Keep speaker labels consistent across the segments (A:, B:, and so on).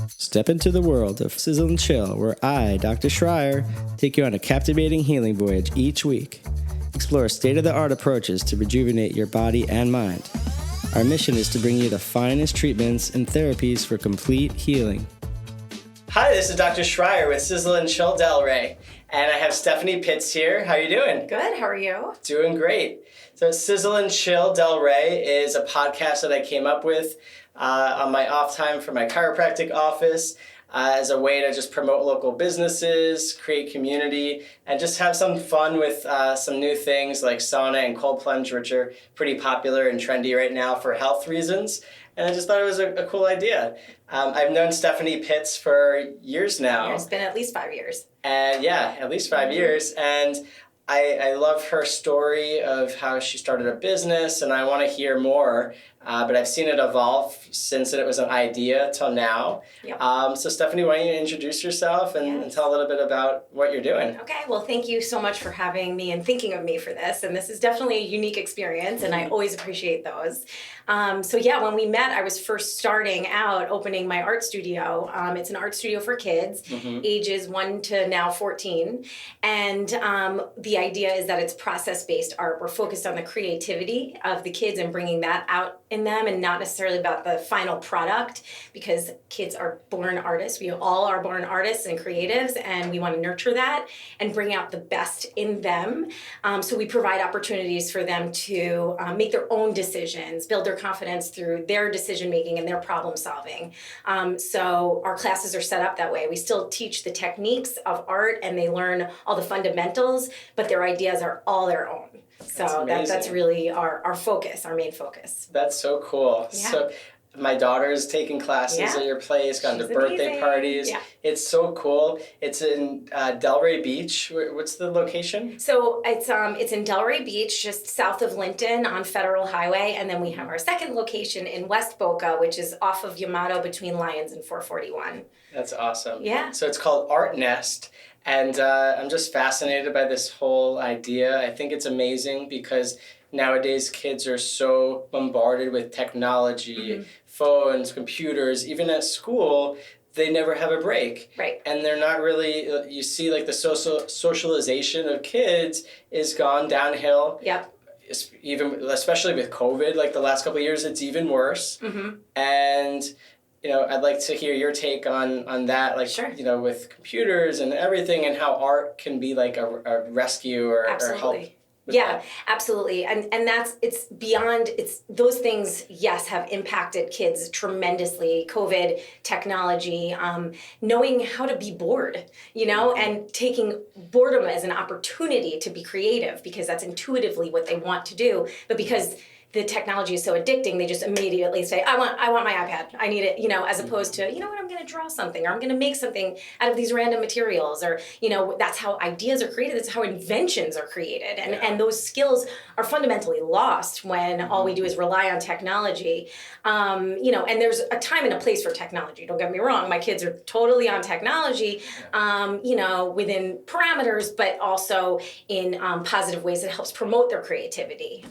A: Step into the world of Sizzle and Chill, where I, Dr. Schreier, take you on a captivating healing voyage each week. Explore state-of-the-art approaches to rejuvenate your body and mind. Our mission is to bring you the finest treatments and therapies for complete healing. Hi, this is Dr. Schreier with Sizzle and Chill Delray, and I have Stephanie Pitts here. How are you doing?
B: Good, how are you?
A: Doing great. So Sizzle and Chill Delray is a podcast that I came up with on my off time for my chiropractic office as a way to just promote local businesses, create community, and just have some fun with some new things like sauna and cold plunge, which are pretty popular and trendy right now for health reasons. And I just thought it was a cool idea. I've known Stephanie Pitts for years now.
B: It's been at least 5 years.
A: And yeah, at least 5 years. And I love her story of how she started a business, and I want to hear more. But I've seen it evolve since it was an idea till now.
B: Yep.
A: So Stephanie, why don't you introduce yourself and tell a little bit about what you're doing?
B: Okay, well, thank you so much for having me and thinking of me for this. And this is definitely a unique experience, and I always appreciate those. When we met, I was first starting out opening my art studio. It's an art studio for kids, ages 1 to now 14. And the idea is that it's process-based art. We're focused on the creativity of the kids and bringing that out in them, and not necessarily about the final product, because kids are born artists. We all are born artists and creatives, and we want to nurture that and bring out the best in them. So we provide opportunities for them to make their own decisions, build their confidence through their decision making and their problem solving. So our classes are set up that way. We still teach the techniques of art, and they learn all the fundamentals, but their ideas are all their own. So that's really our focus, our main focus.
A: That's so cool.
B: Yeah.
A: So my daughter's taking classes at your place, gone to birthday parties.
B: Yeah.
A: It's so cool. It's in Delray Beach. What's the location?
B: So it's in Delray Beach, just south of Linton on Federal Highway. And then we have our second location in West Boca, which is off of Yamato between Lyons and 441.
A: That's awesome.
B: Yeah.
A: So it's called Art Nest. And I'm just fascinated by this whole idea. I think it's amazing because nowadays kids are so bombarded with technology, phones, computers, even at school, they never have a break.
B: Right.
A: And they're not really, you see like the socialization of kids is gone downhill.
B: Yep.
A: Even, especially with COVID, like the last couple of years, it's even worse. And I'd like to hear your take on that, like,
B: sure.
A: With computers and everything, and how art can be like a rescue or help.
B: Yeah, absolutely. And it's beyond, those things, yes, have impacted kids tremendously. COVID, technology, knowing how to be bored, and taking boredom as an opportunity to be creative, because that's intuitively what they want to do. But because the technology is so addicting, they just immediately say, I want my iPad. I need it, as opposed to, I'm going to draw something, or I'm going to make something out of these random materials, or, that's how ideas are created. That's how inventions are created. And those skills are fundamentally lost when all we do is rely on technology. And there's a time and a place for technology. Don't get me wrong. My kids are totally on technology, within parameters, but also in positive ways that helps promote their creativity.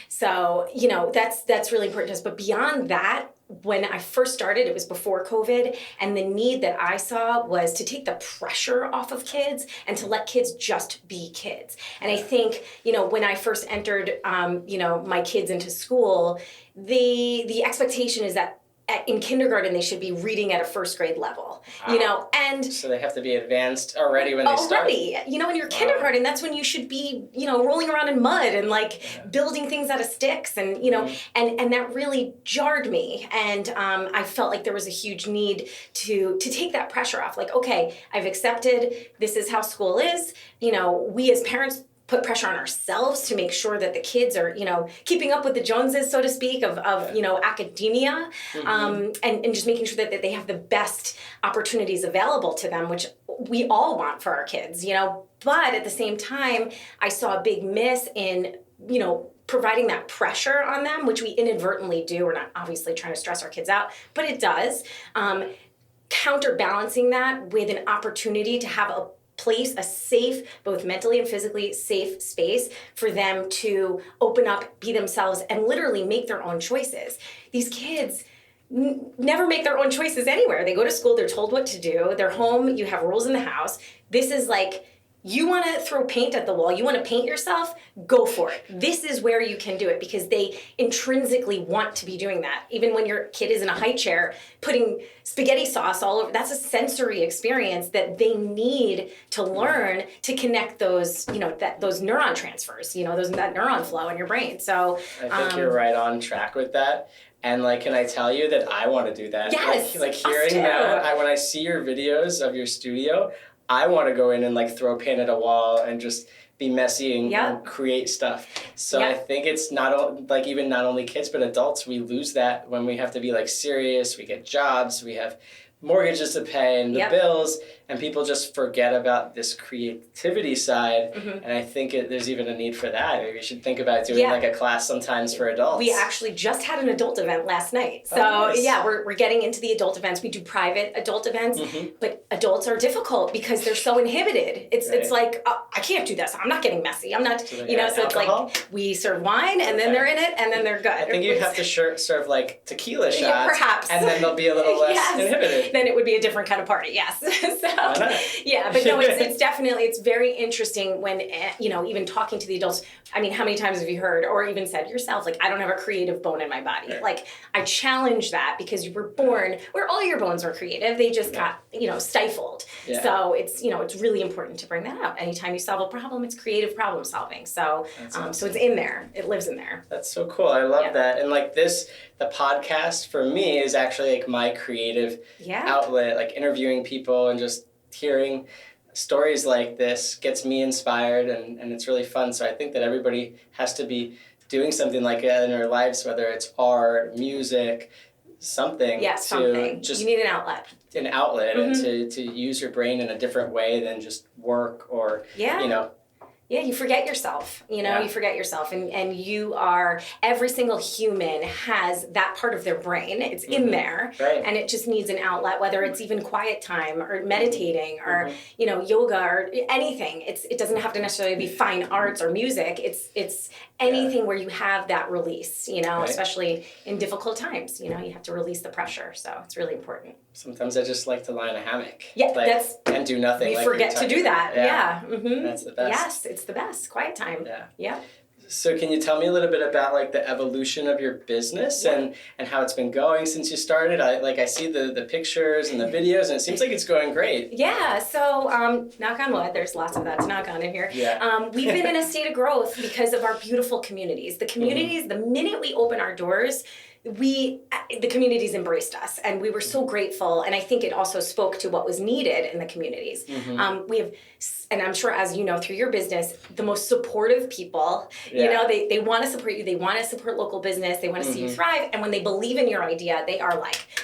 B: So, that's really important to us. But beyond that, when I first started, it was before COVID, and the need that I saw was to take the pressure off of kids and to let kids just be kids. And I think, when I first entered, my kids into school, the expectation is that in kindergarten, they should be reading at a first grade level, and
A: so they have to be advanced already when they start.
B: In your kindergarten, that's when you should be, rolling around in mud and building things out of sticks, and and that really jarred me, and I felt like there was a huge need to take that pressure off. Like, okay, I've accepted this is how school is. We as parents put pressure on ourselves to make sure that the kids are, keeping up with the Joneses, so to speak, of academia, and just making sure that they have the best opportunities available to them, which we all want for our kids, But at the same time, I saw a big miss in, providing that pressure on them, which we inadvertently do. We're not obviously trying to stress our kids out, but it does. Counterbalancing that with an opportunity to have a place, a safe, both mentally and physically safe space for them to open up, be themselves, and literally make their own choices. These kids never make their own choices anywhere. They go to school, they're told what to do. They're home, you have rules in the house. This is like, you want to throw paint at the wall, you want to paint yourself, go for it. This is where you can do it because they intrinsically want to be doing that. Even when your kid is in a high chair, putting spaghetti sauce all over, that's a sensory experience that they need to learn to connect those, those neuron transfers, that neuron flow in your brain. So
A: I think you're right on track with that. And can I tell you that I want to do that?
B: Yes,
A: like hearing that, when I see your videos of your studio, I want to go in and throw paint at a wall and just be messy and create stuff. So I think it's not only kids but adults. We lose that when we have to be serious. We get jobs. We have mortgages to pay and the bills, and people just forget about this creativity side. And I think there's even a need for that. Maybe we should think about doing a class sometimes for adults.
B: We actually just had an adult event last night. So
A: nice.
B: We're getting into the adult events. We do private adult events, but adults are difficult because they're so inhibited. It's like, I can't do this. I'm not getting messy. I'm not, so so
A: alcohol?
B: It's like we serve wine and then they're in it and then they're good.
A: I think you have to serve tequila shots.
B: Yeah, perhaps.
A: And then they'll be a little less inhibited.
B: Then it would be a different kind of party, yes. But no, it's definitely, it's very interesting when, even talking to the adults. I mean, how many times have you heard or even said yourself, I don't have a creative bone in my body.
A: Right.
B: I challenge that because you were born where all your bones were creative. They just got, stifled. Yeah. So it's, it's really important to bring that out. Anytime you solve a problem, it's creative problem solving. So,
A: awesome.
B: So it's in there. It lives in there.
A: That's so cool. I love that. And the podcast for me is actually my creative outlet, interviewing people and just hearing stories like this gets me inspired and it's really fun. So I think that everybody has to be doing something like that in their lives, whether it's art, music, something.
B: Yeah, something. You need an outlet.
A: An outlet and to use your brain in a different way than just work or,
B: Yeah, you forget yourself, you forget yourself and you are, every single human has that part of their brain. It's in there and it just needs an outlet, whether it's even quiet time or meditating or, yoga or anything. It doesn't have to necessarily be fine arts or music. It's anything where you have that release, especially in difficult times, you have to release the pressure. So it's really important.
A: Sometimes I just like to lie in a hammock.
B: Yeah,
A: and do nothing.
B: We forget to do that. Yeah.
A: That's the best.
B: Yes, it's the best. Quiet time. Yeah.
A: So can you tell me a little bit about the evolution of your business and how it's been going since you started? I see the pictures and the videos and it seems like it's going great.
B: Yeah. So knock on wood, there's lots of that to knock on in here.
A: Yeah.
B: We've been in a state of growth because of our beautiful communities. The communities, the minute we open our doors, the communities embraced us and we were so grateful, and I think it also spoke to what was needed in the communities. We have, and I'm sure as you know through your business, the most supportive people. They want to support you, they want to support local business, they want to see you thrive, and when they believe in your idea, they are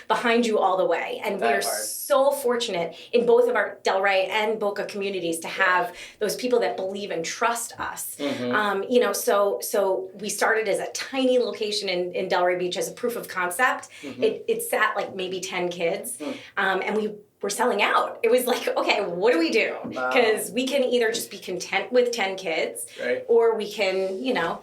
B: behind you all the way. And we are so fortunate in both of our Delray and Boca communities to have those people that believe and trust us. So we started as a tiny location in Delray Beach as a proof of concept. It sat maybe 10 kids, and we were selling out. It was okay, what do we do? Because we can either just be content with 10 kids, or we can,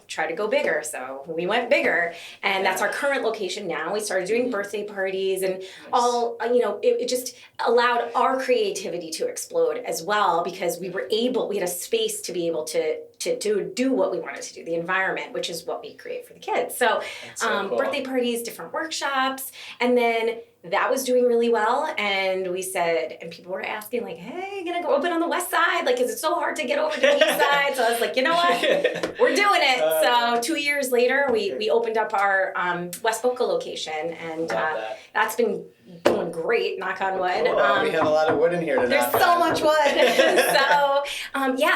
B: try to go bigger. So we went bigger, and that's our current location now. We started doing birthday parties and all, it just allowed our creativity to explode as well, because we had a space to be able to do what we wanted to do, the environment, which is what we create for the kids. So cool. Birthday parties, different workshops, and then that was doing really well, and we said, and people were asking hey, gonna go open on the west side? Is it so hard to get over to the east side? So I was like, you know what? We're doing it. So 2 years later, we opened up our West Boca location, and that's been going great, knock on wood.
A: Cool. We have a lot of wood in here today.
B: There's so much wood.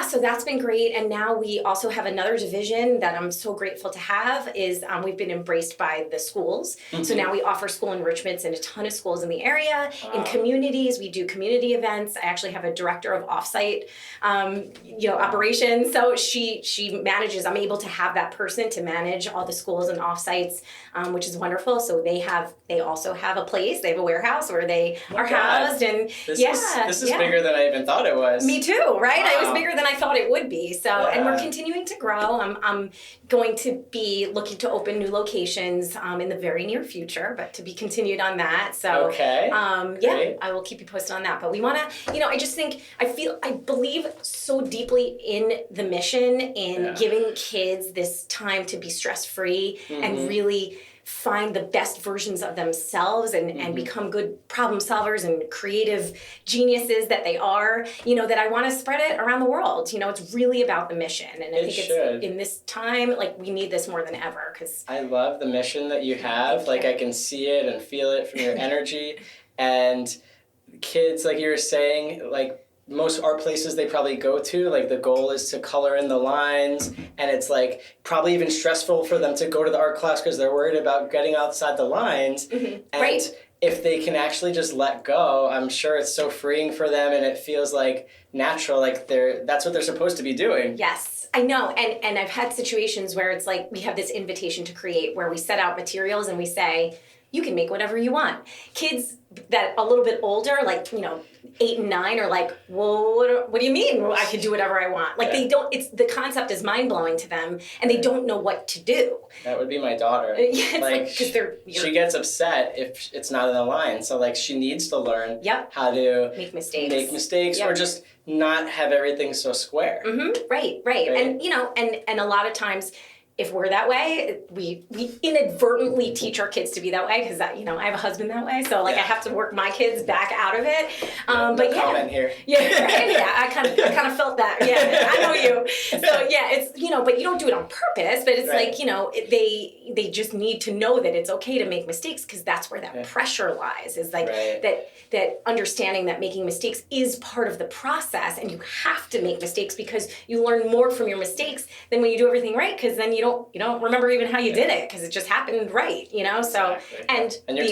B: So that's been great. And now we also have another division that I'm so grateful to have is we've been embraced by the schools. So now we offer school enrichments in a ton of schools in the area, in communities. We do community events. I actually have a director of offsite, operations. So she manages, I'm able to have that person to manage all the schools and offsites, which is wonderful. So they also have a place. They have a warehouse your house where they are
A: God.
B: housed. And
A: This is bigger than I even thought it was.
B: Me too, right?
A: Wow.
B: It was bigger than I thought it would be. So, and we're continuing to grow. I'm going to be looking to open new locations in the very near future, but to be continued on that. So, I will keep you posted on that. But we want to, I just think, I believe so deeply in the mission, in giving kids this time to be stress-free and really find the best versions of themselves and become good problem solvers and creative geniuses that they are, that I want to spread it around the world. It's really about the mission. And I think it's in this time, like, we need this more than ever. Because
A: I love the mission that you have. Like, I can see it and feel it from your energy. And kids, like you were saying, like, most art places they probably go to, like, the goal is to color in the lines, and it's like probably even stressful for them to go to the art class because they're worried about getting outside the lines. And if they can actually just let go, I'm sure it's so freeing for them, and it feels like natural, like that's what they're supposed to be doing.
B: Yes, I know. And I've had situations where it's like we have this invitation to create where we set out materials and we say, you can make whatever you want. Kids that a little bit older, like, 8 and 9 are like, well, what do you mean? Well, I can do whatever I want. Like, they don't, the concept is mind blowing to them and they don't know what to do.
A: That would be my daughter.
B: It's like, because
A: she gets upset if it's not in the line. So, like, she needs to learn how to
B: make mistakes
A: or just not have everything so square.
B: Right. And, and a lot of times, if we're that way, we inadvertently teach our kids to be that way because I have a husband that way, so I have to work my kids back out of it. But
A: comment here.
B: I kind of felt that. Yeah, I know you. So it's but you don't do it on purpose. But it's like they just need to know that it's okay to make mistakes because that's where that pressure lies. Is like that understanding that making mistakes is part of the process, and you have to make mistakes because you learn more from your mistakes than when you do everything right. Because then you don't remember even how you did it because it just happened right, So and
A: you're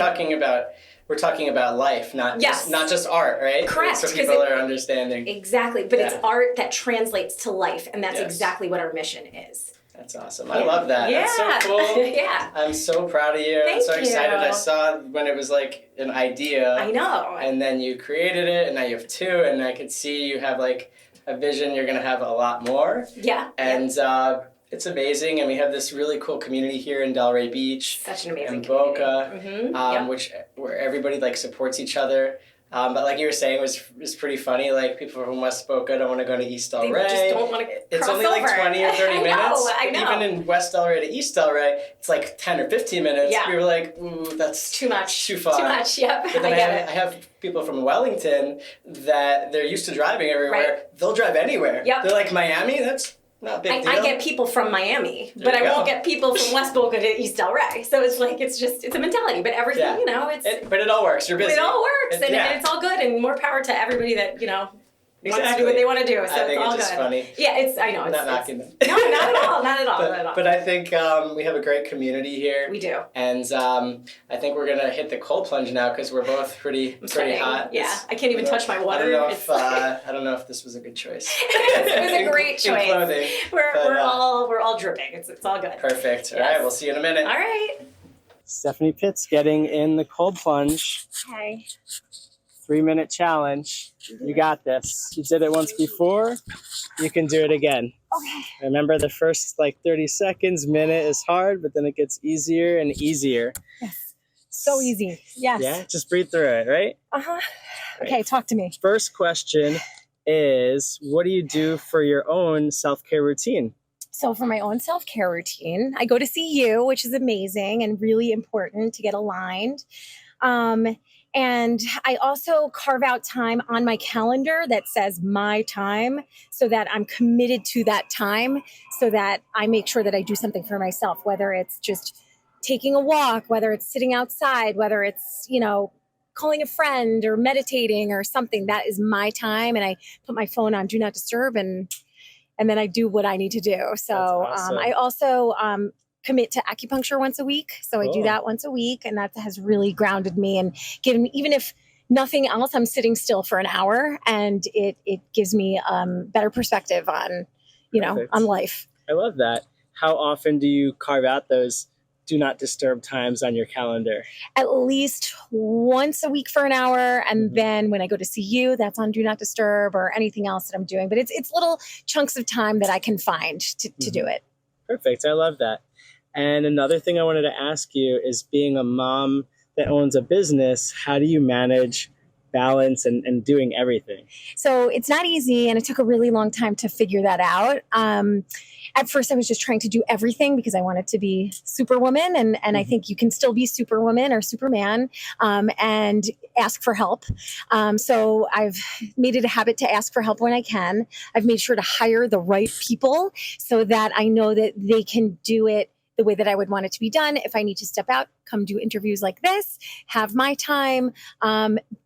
A: we're talking about life, not just art, right?
B: Correct.
A: So people are understanding.
B: Exactly, but it's art that translates to life, and that's exactly what our mission is.
A: That's awesome. I love that.
B: Yeah.
A: That's so cool.
B: Yeah.
A: I'm so proud of you. I'm so excited. I saw when it was like an idea.
B: I know.
A: And then you created it, and now you have 2, and I could see you have like a vision. You're going to have a lot more.
B: Yeah.
A: And it's amazing, and we have this really cool community here in Delray Beach.
B: Such an amazing
A: community. And Boca, where everybody like supports each other. But like you were saying, was pretty funny. Like, people from West Boca don't want to go to East Delray.
B: They just don't want to
A: It's only like 20 or 30 minutes.
B: I know.
A: Even in West Delray to East Delray, it's like 10 or 15 minutes.
B: Yeah.
A: We were like, ooh, that's
B: too much.
A: Too far.
B: Too much, yep.
A: But then I have people from Wellington that they're used to driving everywhere.
B: Right.
A: They'll drive anywhere.
B: Yep.
A: They're like, Miami? That's not a big deal.
B: I get people from Miami, but I won't get people from West Boca to East Delray. So it's like, it's a mentality, but everything,
A: but it all works. You're busy.
B: It all works, and it's all good, and more power to everybody that, wants to do what they want to do. So
A: I think
B: it's all
A: just
B: good.
A: Funny.
B: Yeah, I know.
A: I'm not knocking them.
B: No, not at all.
A: But I think we have a great community here.
B: We do.
A: And I think we're going to hit the cold plunge now because we're both pretty hot.
B: Yeah, I can't even touch my water.
A: I don't know if this was a good choice.
B: It was a great choice.
A: In clothing.
B: We're all dripping. It's all good.
A: Perfect. All right, we'll see you in a minute.
B: All right.
A: Stephanie Pitts getting in the cold plunge.
C: Hi.
A: 3-minute challenge. You got this. You did it once before. You can do it again.
C: Okay.
A: Remember, the first 30 seconds, minute is hard, but then it gets easier and easier.
C: Yes. So easy. Yes.
A: Yeah, just breathe through it, right?
C: Uh-huh.
A: Right.
C: Okay, talk to me.
A: First question is, what do you do for your own self-care routine?
C: So for my own self-care routine, I go to see you, which is amazing and really important to get aligned. And I also carve out time on my calendar that says my time so that I'm committed to that time so that I make sure that I do something for myself, whether it's just taking a walk, whether it's sitting outside, whether it's, calling a friend or meditating or something. That is my time. And I put my phone on Do Not Disturb and then I do what I need to do. So
A: awesome.
C: I also commit to acupuncture once a week. So I do that once a week, and that has really grounded me and given me, even if nothing else, I'm sitting still for an hour, and it gives me better perspective on,
A: Perfect.
C: on life.
A: I love that. How often do you carve out those do not disturb times on your calendar?
C: At least once a week for an hour. And then when I go to see you, that's on Do Not Disturb or anything else that I'm doing. But it's little chunks of time that I can find to do it.
A: Perfect. I love that. And another thing I wanted to ask you is, being a mom that owns a business, how do you manage balance and doing everything?
C: So it's not easy, and it took a really long time to figure that out. At first, I was just trying to do everything because I wanted to be Superwoman, and I think you can still be Superwoman or Superman and ask for help. So I've made it a habit to ask for help when I can. I've made sure to hire the right people so that I know that they can do it the way that I would want it to be done. If I need to step out, come do interviews like this, have my time,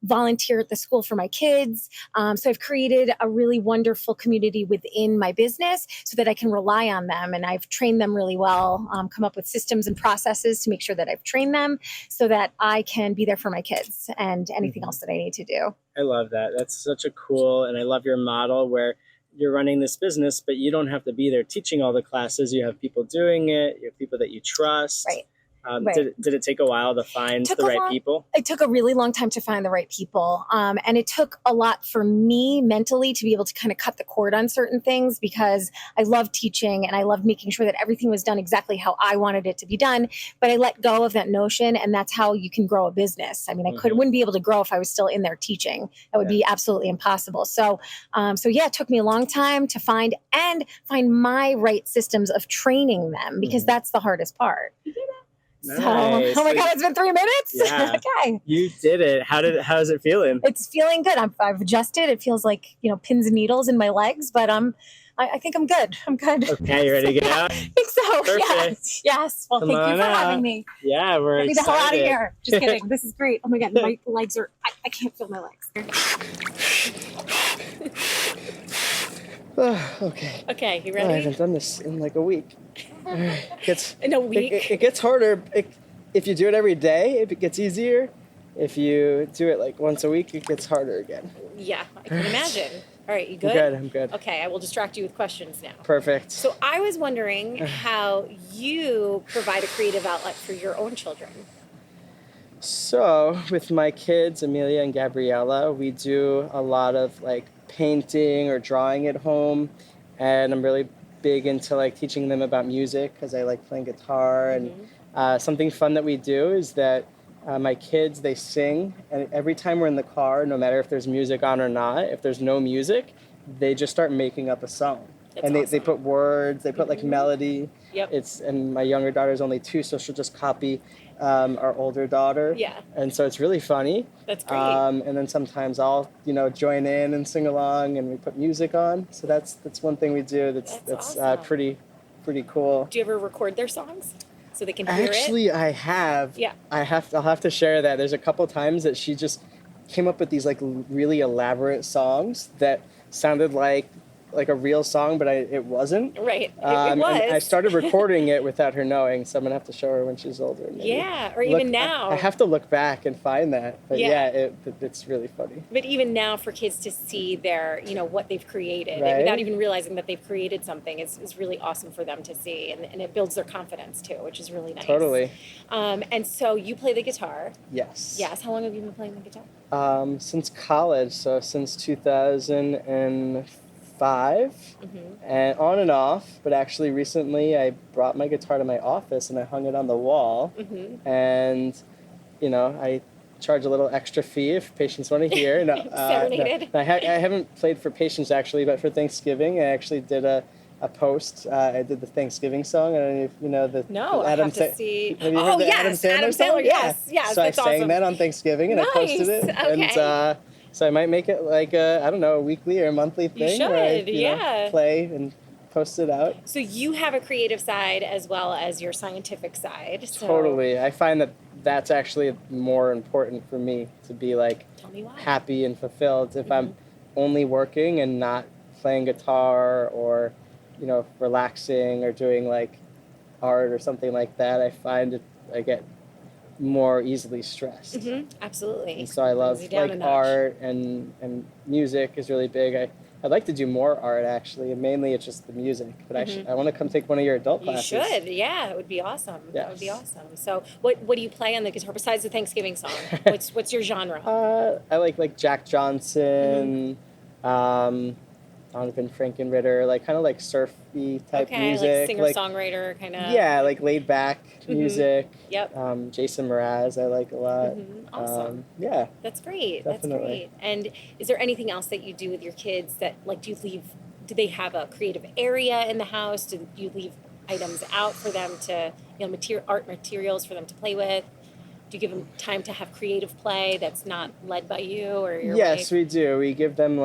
C: volunteer at the school for my kids. So I've created a really wonderful community within my business so that I can rely on them. And I've trained them really well, come up with systems and processes to make sure that I've trained them so that I can be there for my kids and anything else that I need to do.
A: I love that. That's such a cool, and I love your model where you're running this business, but you don't have to be there teaching all the classes. You have people doing it. You have people that you trust.
C: Right.
A: Did it take a while to find the right people?
C: It took a really long time to find the right people. And it took a lot for me mentally to be able to kind of cut the cord on certain things, because I love teaching and I love making sure that everything was done exactly how I wanted it to be done. But I let go of that notion, and that's how you can grow a business. I mean, I wouldn't be able to grow if I was still in there teaching. That would be absolutely impossible. So yeah, it took me a long time to find my right systems of training them, because that's the hardest part.
A: Nice.
C: So, oh my God, it's been 3 minutes?
A: Yeah.
C: Okay.
A: You did it. How's it feeling?
C: It's feeling good. I've adjusted. It feels like, pins and needles in my legs, but I think I'm good. I'm good.
A: Okay, you ready to get out?
C: I think so.
A: Perfect.
C: Yes. Well, thank you for having me.
A: Yeah, we're
C: Get me
A: excited.
C: the hell out of here. Just kidding. This is great. Oh my God, my legs are, I can't feel my legs.
A: Okay.
B: Okay, you
A: I
B: ready?
A: haven't done this in like a week.
B: In a week?
A: It gets harder. If you do it every day, it gets easier. If you do it like once a week, it gets harder again.
B: Yeah, I can imagine. All right, you good?
A: I'm good.
B: Okay, I will distract you with questions now.
A: Perfect.
B: So I was wondering how you provide a creative outlet for your own children.
A: So with my kids, Amelia and Gabriella, we do a lot of like painting or drawing at home, and I'm really big into like teaching them about music because I like playing guitar. And something fun that we do is that my kids, they sing, and every time we're in the car, no matter if there's music on or not, if there's no music, they just start making up a song.
B: That's
A: and
B: awesome.
A: they put words, they put like melody.
B: Yep.
A: And my younger daughter's only 2, so she'll just copy our older daughter.
B: Yeah.
A: And so it's really funny.
B: That's great.
A: And then sometimes I'll, join in and sing along, and we put music on. So that's one thing we do that's
B: awesome.
A: pretty cool.
B: Do you ever record their songs so they can hear it?
A: Actually, I have.
B: Yeah.
A: I'll have to share that. There's a couple times that she just came up with these like really elaborate songs that sounded like a real song, but it wasn't.
B: Right. It
A: And
B: was.
A: I started recording it without her knowing, so I'm gonna have to show her when she's older. Maybe.
B: Yeah, or even now.
A: I have to look back and find that, but it's really funny.
B: But even now, for kids to see their, what they've created,
A: Right.
B: without even realizing that they've created something, is really awesome for them to see, and it builds their confidence too, which is really nice.
A: Totally.
B: And so you play the guitar.
A: Yes.
B: Yes. How long have you been playing the guitar?
A: Since college, so since 2005. And on and off, but actually recently I brought my guitar to my office and I hung it on the wall. And I charge a little extra fee if patients want to hear.
B: Serenaded.
A: No, I haven't played for patients actually, but for Thanksgiving I actually did a post. I did the Thanksgiving song. I don't know if you know the
B: No,
A: Adam
B: I have to see.
A: Have you heard the
B: yes,
A: Adam Sandler song?
B: Sandler. Yes, yes.
A: So I
B: That's
A: sang
B: awesome.
A: that on Thanksgiving and I posted it.
B: Nice, okay.
A: And so I might make it like a weekly or a monthly thing.
B: You
A: where I,
B: should, yeah.
A: play and post it out.
B: So you have a creative side as well as your scientific side. So
A: Totally. I find that that's actually more important for me, to be like
B: Tell me why.
A: happy and fulfilled. If I'm only working and not playing guitar or, relaxing or doing like art or something like that, I find I get more easily stressed.
B: Absolutely.
A: And so I love
B: Brings you down a
A: like
B: notch.
A: art and music is really big. I'd like to do more art, actually. And mainly it's just the music. But I want to come take one of your adult classes.
C: You should. Yeah, it would be awesome.
A: Yes.
C: That would be awesome. So what do you play on the guitar besides the Thanksgiving song? What's your genre?
A: I like Jack Johnson, Donovan Frankenritter, like kind of like surfy type music.
C: Like singer-songwriter kind of.
A: Yeah, like laid back music.
C: Yep.
A: Jason Mraz I like a lot.
C: Awesome.
A: Yeah.
C: That's great.
A: Definitely.
C: That's great. And is there anything else that you do with your kids that, like, do they have a creative area in the house? Do you leave items out for them to, art materials for them to play with? Do you give them time to have creative play that's not led by you or your
A: Yes,
C: wife?
A: we do. We give them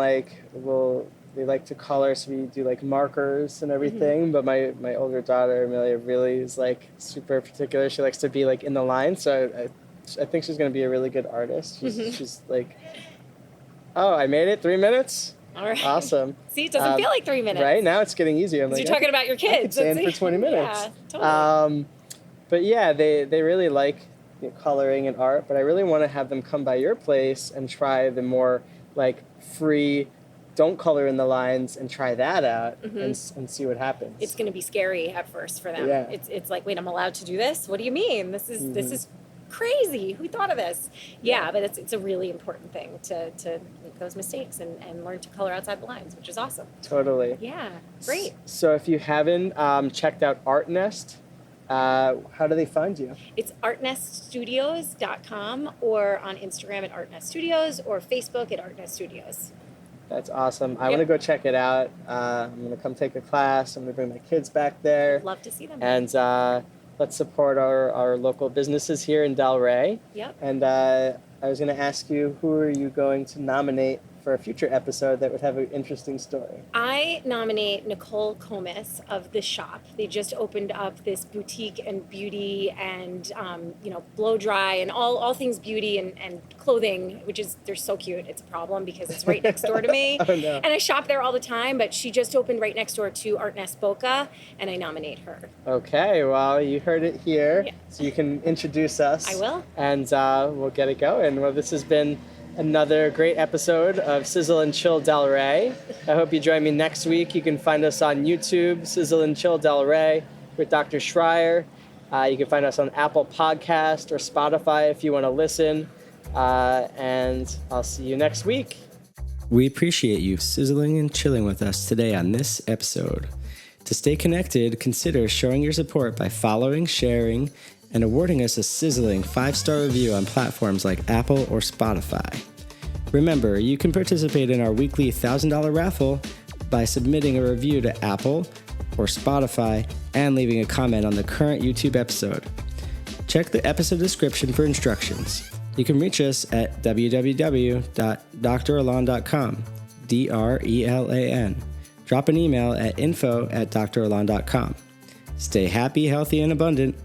A: they like to color, so we do like markers and everything. But my older daughter, Amelia, really is like super particular. She likes to be like in the line. So I think she's going to be a really good artist. She's like, oh, I made it 3 minutes.
C: All right.
A: Awesome.
C: See, it doesn't feel like 3 minutes.
A: Right now, it's getting easier. I'm like,
C: you're talking about your kids.
A: I could stay in for 20 minutes.
C: Yeah, totally.
A: But yeah, they really like coloring and art. But I really want to have them come by your place and try the more like free, don't color in the lines, and try that out and see what happens.
C: It's going to be scary at first for them.
A: Yeah.
C: It's like, wait, I'm allowed to do this? What do you mean? This is crazy. Who thought of this? Yeah, but it's a really important thing to make those mistakes and learn to color outside the lines, which is awesome.
A: Totally.
C: Yeah, great.
A: So if you haven't checked out Art Nest, how do they find you?
C: It's artneststudios.com or on Instagram at artneststudios or Facebook at artneststudios.
A: That's awesome. I want to go check it out. I'm going to come take a class. I'm going to bring my kids back there.
C: Love to see them.
A: And let's support our local businesses here in Delray.
C: Yep.
A: And I was going to ask you, who are you going to nominate for a future episode that would have an interesting story?
C: I nominate Nicole Comis of The Shop. They just opened up this boutique and beauty and, blow dry and all things beauty and clothing, they're so cute. It's a problem because it's right next door to me.
A: Oh, no.
C: And I shop there all the time, but she just opened right next door to Art Nest Boca, and I nominate her.
A: Okay, well, you heard it here.
C: Yeah.
A: So you can introduce us.
C: I will.
A: And we'll get it going. Well, this has been another great episode of Sizzle and Chill Delray. I hope you join me next week. You can find us on YouTube, Sizzle and Chill Delray, with Dr. Schreier. You can find us on Apple Podcast or Spotify if you want to listen. And I'll see you next week. We appreciate you sizzling and chilling with us today on this episode. To stay connected, consider showing your support by following, sharing, and awarding us a sizzling 5-star review on platforms like Apple or Spotify. Remember, you can participate in our weekly $1,000 raffle by submitting a review to Apple or Spotify and leaving a comment on the current YouTube episode. Check the episode description for instructions. You can reach us at www.dralon.com, DRELAN. Drop an email at info@dralon.com. Stay happy, healthy, and abundant.